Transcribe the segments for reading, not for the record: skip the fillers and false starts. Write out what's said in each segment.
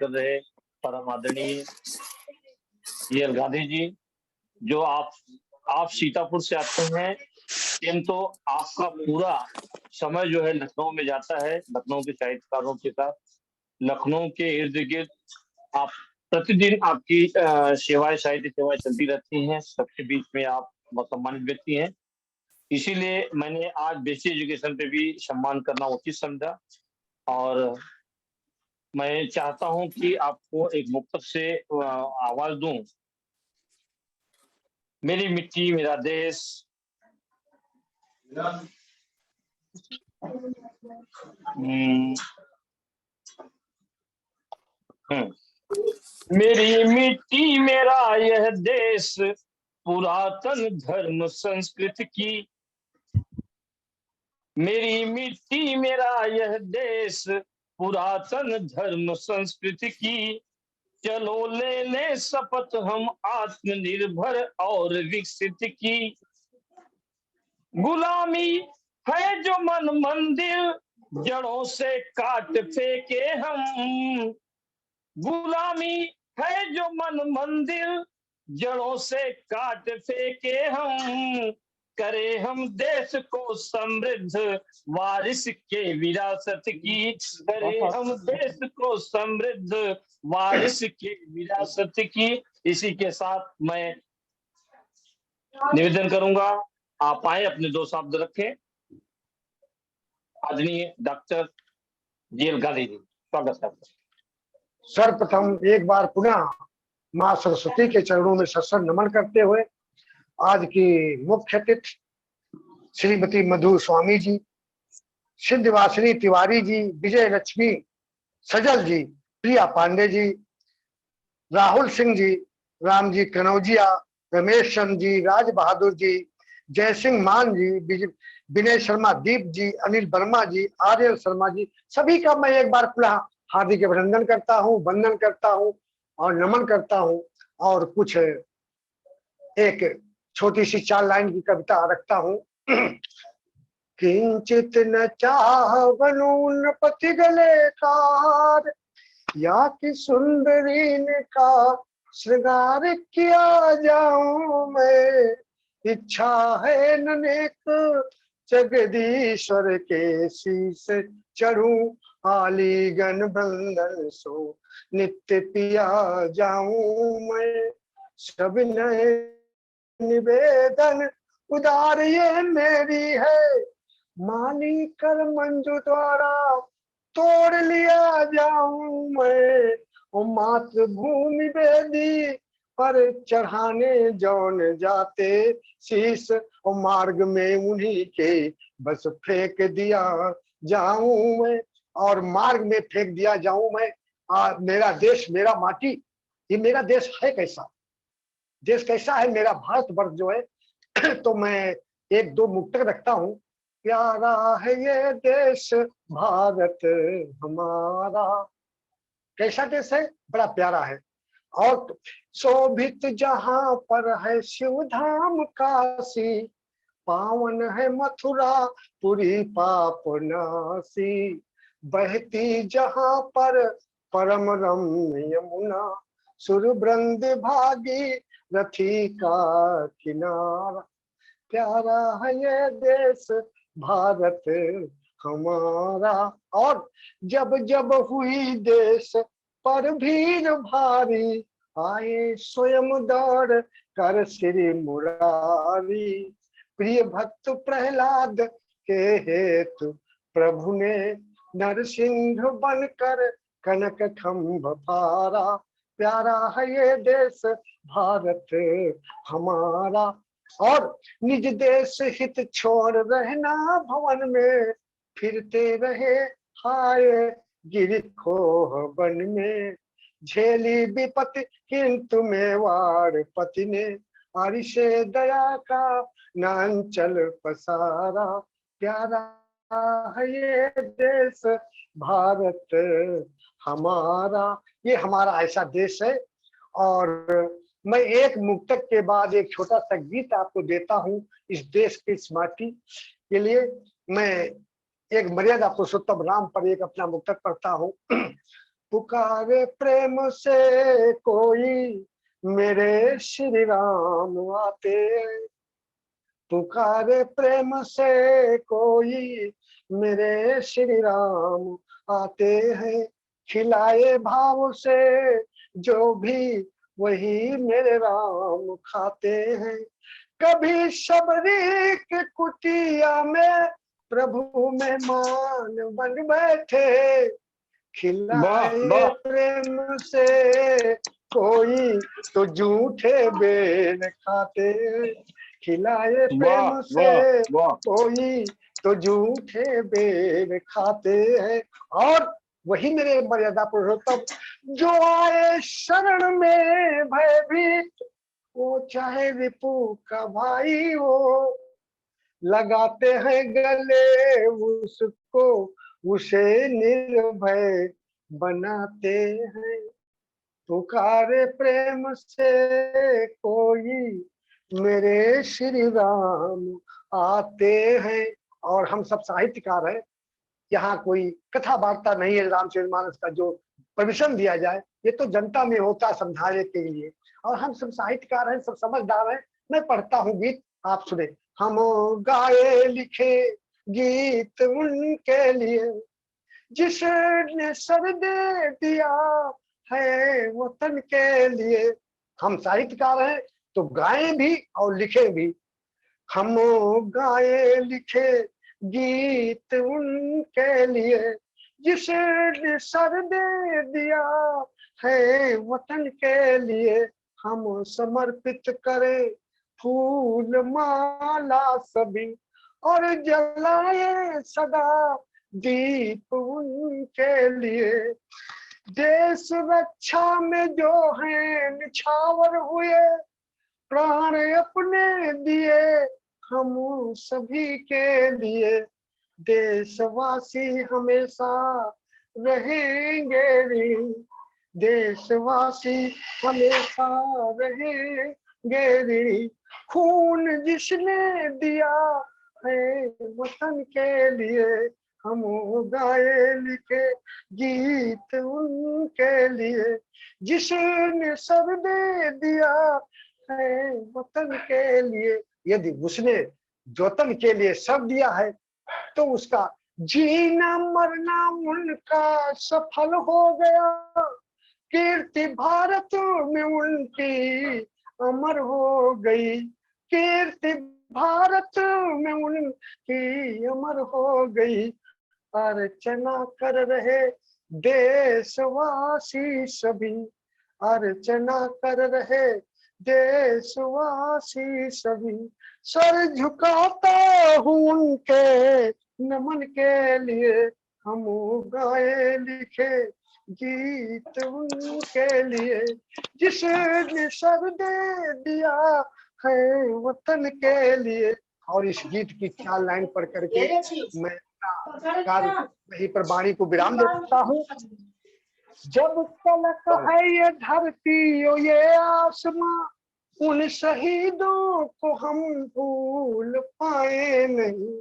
कर रहे परम आदरणीय जीएल गांधी जी, जो आप सीतापुर से आते हैं, किंतु आपका पूरा समय जो है लखनऊ में जाता है, लखनऊ के साहित्यकारों के साथ, लखनऊ के इर्द-गिर्द आप प्रतिदिन आपकी सेवाएँ, साहित्य सेवाएँ चलती रहती हैं, सबके बीच में आप सम्मानित व्यक्ति हैं। इसीलिए मैंने आज बेसिक एजुकेशन पे भी सम्मान करना उचित समझा और मैं चाहता हूँ कि आपको एक मुक्तक से आवाज़ दूँ। मेरी मिट्टी मेरा देश। मेरी मिट्टी मेरा यह देश, पुरातन धर्म संस्कृति की। मेरी मिट्टी मेरा यह देश, पुरातन धर्म संस्कृति की। चलो ले ले शपथ हम आत्मनिर्भर और विकसित की। गुलामी है जो मन मंदिर, जड़ों से काट फेंके हम। गुलामी है जो मन मंदिर, जड़ों से काट फेंके हम। करे हम देश को समृद्ध, वारिस के विरासत की। करे हम देश को समृद्ध, वारिस के विरासत की। इसी के साथ मैं निवेदन करूंगा, आप आए अपने 2 शब्द रखें। आदरणीय डॉक्टर जीएल गांधी जी, स्वागत है। सर्वप्रथम एक बार पुनः मां सरस्वती के चरणों में सत्संग नमन करते हुए आज की मुख्य अतिथि श्रीमती मधु स्वामी जी, सिंधवासिनी तिवारी जी, विजय लक्ष्मी सजल जी, प्रिया पांडे जी, राहुल सिंह जी, राम जी कनौजिया, रमेश चंद जी, राज बहादुर जी, जय सिंह मान जी, विनय शर्मा दीप जी, अनिल वर्मा जी, आर्यन शर्मा जी, सभी का मैं एक बार पुनः हार्दिक अभिनंदन करता हूँ, वंदन करता हूँ और नमन करता हूँ। और कुछ एक छोटी सी 4 लाइन की कविता रखता हूँ। किंचित न चाहवनु नृपति गले कार, या कि सुंदरीन का श्रृंगार किया जाऊं मैं। इच्छा है ननेक जगदीश्वर के शीश चढ़ूं, आलिंगन बंधन सो नित्य पिया जाऊं मैं। सब नए निवेदन उदार ये मेरी है, मानी कर मंजू द्वारा तोड़ लिया जाऊं मैं। ओ मातृभूमि वेदी पर चढ़ाने जौन जाते शीश, और मार्ग में उन्हीं के बस फेंक दिया जाऊं मैं। और मार्ग में फेंक दिया जाऊं मैं। मेरा देश मेरा माटी, ये मेरा देश है कैसा, देश कैसा है मेरा भारतवर्ष जो है। तो मैं 1-2 मुक्तक रखता हूँ। प्यारा है ये देश भारत हमारा, कैसा देश है, बड़ा प्यारा है। और शोभित जहां पर है शिव धाम काशी, पावन है मथुरा पुरी पाप नासी। बहती जहां पर परम रम्य यमुना, सुरवृंद भागी रथी का किनारा। प्यारा है ये देश भारत हमारा। और जब जब हुई देश पर भीड़ भारी, आए स्वयं दौड़ कर श्री मुरारी। प्रिय भक्त प्रहलाद के हेतु प्रभु ने नरसिंह बनकर कनक खंभ फारा। प्यारा है ये देश भारत हमारा। और निज देश हित छोड़ रहना भवन में, फिरते रहे हाय गिर खोह वन में। झेली विपत्ति किंतु मेवाड़ पति ने, आरिशे दया का नांचल पसारा। प्यारा है ये देश भारत हमारा, ये हमारा ऐसा देश है। और मैं एक मुक्तक के बाद एक छोटा सा गीत आपको देता हूँ इस देश की इस माटी के लिए। मैं एक मर्यादा पुरुषोत्तम राम पर एक अपना मुक्तक पढ़ता हूँ। पुकारे प्रेम से कोई मेरे श्री राम आते, पुकारे प्रेम से कोई मेरे श्री राम आते हैं। खिलाए भाव से जो भी वही मेरे राम खाते हैं। कभी शबरी की कुटिया में प्रभु मेहमान बन बैठे, खिलाए प्रेम से कोई तो झूठे बेर खाते, खिलाए प्रेम से कोई तो झूठे बेर खाते हैं। और वही मेरे मर्यादा पुरुषोत्तम जो आए शरण में भयभीत, वो चाहे रिपु का भाई हो, लगाते हैं गले उसको, उसे निर्भय बनाते हैं। पुकारे प्रेम से कोई मेरे श्री राम आते हैं। और हम सब साहित्यकार हैं, यहाँ कोई कथा वार्ता नहीं है रामचरितमानस का जो प्रविशन दिया जाए, ये तो जनता में होता समझाने के लिए। और हम सब साहित्यकार हैं, सब समझदार हैं। मैं पढ़ता हूँ गीत, आप सुने। हम गाए लिखे गीत उनके लिए जिसने सर दे दिया है वतन के लिए। हम साहित्यकार हैं तो गाएं भी और लिखे भी। हम गाए लिखे गीत उनके लिए जिसने सर दे दिया है वतन के लिए। हम समर्पित करें फूल माला सभी और जलाए सदा दीप उनके लिए। देश रक्षा में जो है निछावर हुए, प्राण अपने दिए हम सभी के लिए। देशवासी हमेशा रहेंगे ऋणी, देशवासी हमेशा रहेंगे ऋणी। खून जिसने दिया है वतन के लिए, हम गाए लिखे गीत उनके लिए जिसने सब दे दिया है वतन के लिए। यदि उसने वतन के लिए सब दिया है तो उसका जीना मरना उनका सफल हो गया। कीर्ति भारत में उनकी अमर हो गई, कीर्ति भारत में उनकी अमर हो गई। अर्चना कर रहे देशवासी सभी, अर्चना कर रहे देशवासी सभी। सर झुकाता हूँ उनके नमन के लिए, हम गाए लिखे गीत उनके लिए जिसने सर दे दिया है वतन के लिए। और इस गीत की 4 लाइन पढ़ करके मैं कार्य वहीं पर वाणी को विराम देता हूँ। जब तलक है ये धरती और ये आसमां, उन शहीदों को हम भूल पाए नहीं,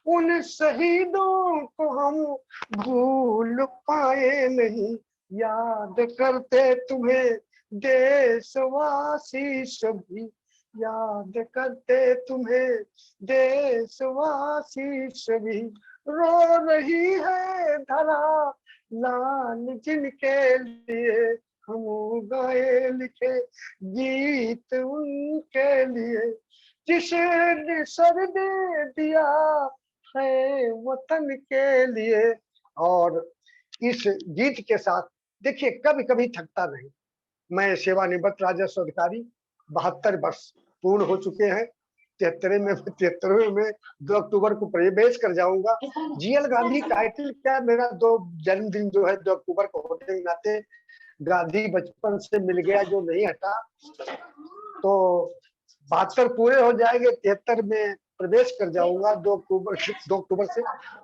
उन शहीदों को हम भूल पाए नहीं। याद करते तुम्हें देशवासी सभी, याद करते तुम्हें देशवासी सभी। रो रही है धरा लाल जिनके लिए, हम गाए लिखे गीत उनके लिए जिसने सर दे दिया है वतन के लिए। और इस गीत के साथ देखिए कभी कभी थकता नहीं। मैं सेवानिवृत्त राजस्व अधिकारी 72 वर्ष पूर्ण हो चुके हैं। 73वें में 2 अक्टूबर को प्रवेश कर जाऊंगा। जीएल गांधी टाइटल क्या, मेरा 2 जन्मदिन जो है 2 अक्टूबर को होने के नाते गांधी बचपन से मिल गया जो नहीं हटा। तो 72 पूरे हो जाएंगे, 73 में प्रवेश कर जाऊंगा 2 अक्टूबर से।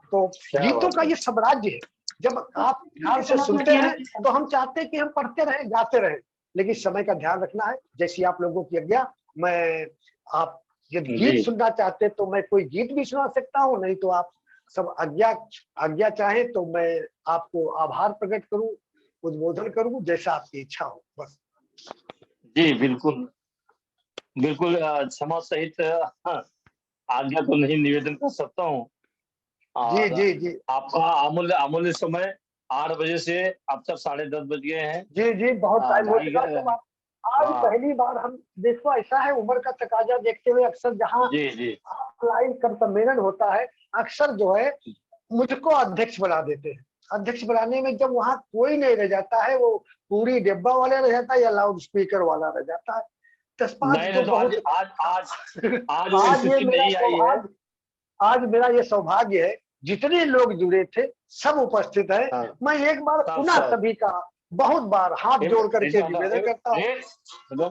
तो गीतों का ये साम्राज्य है। जब आप ध्यान से सुनते हैं तो हम चाहते हैं कि हम पढ़ते रहें, गाते रहें, लेकिन समय का ध्यान रखना है। जैसी आप लोगों की आज्ञा, मैं आप यदि गीत सुनना चाहते हैं तो मैं कोई गीत भी सुना सकता हूँ, नहीं तो आप सब आज्ञा चाहें तो मैं आपको आभार प्रकट करूं उद्बोधन करूं, जैसा आपकी इच्छा हो बस। जी, बिल्कुल। बिल्कुल क्षमा सहित आज्ञा तो नहीं निवेदन कर सकता हूँ जी और जी जी आपका अमूल्य अमूल्य समय 8 बजे से अब तक 10:30 बज गए हैं। जी जी, बहुत टाइम हो ढाई चुका। तो आज हाँ, पहली बार हम, देखो ऐसा है, उम्र का तकाजा देखते हुए अक्सर जहाँ जी, जी। ऑफलाइन कर सम्मेलन होता है, अक्सर जो है मुझको अध्यक्ष बना देते हैं। अध्यक्ष बनाने में जब वहां कोई नहीं रह जाता है, वो पूरी डिब्बा वाला रह जाता है या लाउड स्पीकर वाला रह जाता है। तस्मात नहीं, तो नहीं तो आज बहुत आज आज आज वो आज ये स्थिति मेरा नहीं आई है। सौभाग्य, आज मेरा ये सौभाग्य है, जितने लोग जुड़े थे सब उपस्थित है। हाँ, मैं एक बार सब पुनः सब सभी का बहुत बार हाथ जोड़ करके निवेदन करता हूँ। हेलो